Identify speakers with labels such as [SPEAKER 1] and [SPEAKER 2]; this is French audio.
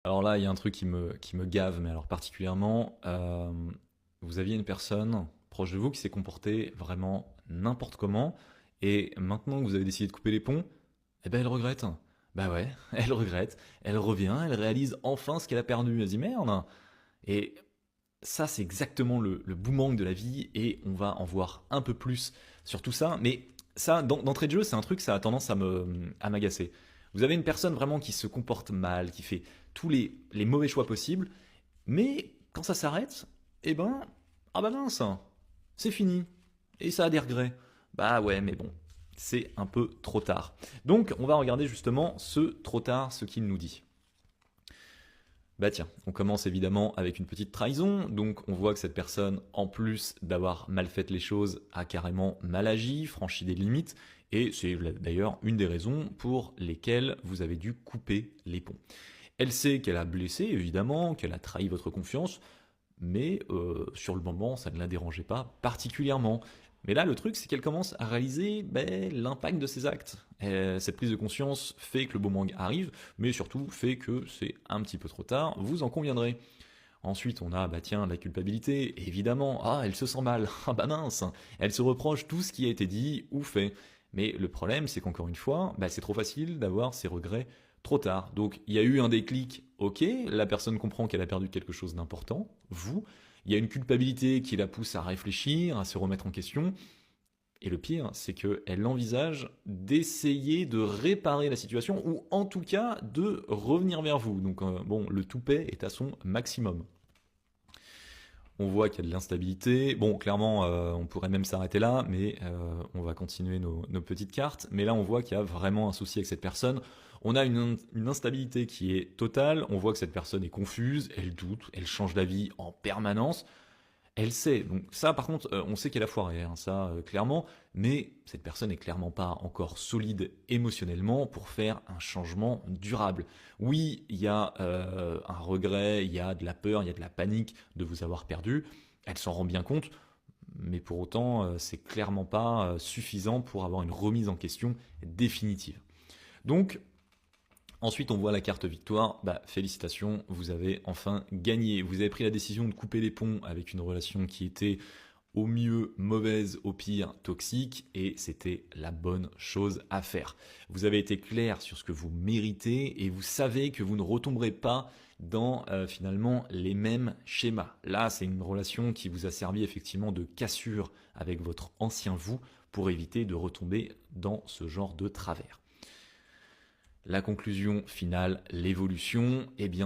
[SPEAKER 1] Alors là, il y a un truc qui me gave, mais alors particulièrement, vous aviez une personne proche de vous qui s'est comportée vraiment n'importe comment, et maintenant que vous avez décidé de couper les ponts, eh ben elle regrette. Bah ouais, elle regrette, elle revient, elle réalise enfin ce qu'elle a perdu, elle se dit merde. Et ça, c'est exactement le boomerang de la vie, et on va en voir un peu plus sur tout ça, mais ça, d'entrée de jeu, c'est un truc, ça a tendance à m'agacer. Vous avez une personne vraiment qui se comporte mal, qui fait tous les mauvais choix possibles, mais quand ça s'arrête, eh ben, ah bah mince, c'est fini. Et ça a des regrets. Bah ouais, mais bon, c'est un peu trop tard. Donc, on va regarder justement ce trop tard, ce qu'il nous dit. Bah tiens, on commence évidemment avec une petite trahison, donc on voit que cette personne, en plus d'avoir mal fait les choses, a carrément mal agi, franchi des limites, et c'est d'ailleurs une des raisons pour lesquelles vous avez dû couper les ponts. Elle sait qu'elle a blessé, évidemment, qu'elle a trahi votre confiance, mais sur le moment, ça ne la dérangeait pas particulièrement. Mais là, le truc, c'est qu'elle commence à réaliser l'impact de ses actes. Cette prise de conscience fait que le boomerang arrive, mais surtout fait que c'est un petit peu trop tard, vous en conviendrez. Ensuite, on a, bah tiens, la culpabilité, évidemment, ah, elle se sent mal, ah bah mince, elle se reproche tout ce qui a été dit ou fait. Mais le problème, c'est qu'encore une fois, bah, c'est trop facile d'avoir ces regrets trop tard. Donc, il y a eu un déclic, ok, la personne comprend qu'elle a perdu quelque chose d'important, vous, il y a une culpabilité qui la pousse à réfléchir, à se remettre en question, et le pire, c'est qu'elle envisage d'essayer de réparer la situation, ou en tout cas de revenir vers vous. Donc bon, le toupet est à son maximum. On voit qu'il y a de l'instabilité. Bon, clairement, on pourrait même s'arrêter là, mais on va continuer nos petites cartes. Mais là, on voit qu'il y a vraiment un souci avec cette personne. On a une instabilité qui est totale. On voit que cette personne est confuse, elle doute, elle change d'avis en permanence. Elle sait. Donc ça, par contre, on sait qu'elle a foiré, hein, ça, clairement. Mais cette personne n'est clairement pas encore solide émotionnellement pour faire un changement durable. Oui, il y a un regret, il y a de la peur, il y a de la panique de vous avoir perdu. Elle s'en rend bien compte, mais pour autant, c'est clairement pas suffisant pour avoir une remise en question définitive. Donc, ensuite, on voit la carte victoire. Bah, félicitations, vous avez enfin gagné. Vous avez pris la décision de couper les ponts avec une relation qui était au mieux mauvaise, au pire toxique, et c'était la bonne chose à faire. Vous avez été clair sur ce que vous méritez, et vous savez que vous ne retomberez pas dans finalement les mêmes schémas. Là, c'est une relation qui vous a servi effectivement de cassure avec votre ancien vous pour éviter de retomber dans ce genre de travers. La conclusion finale, l'évolution, eh bien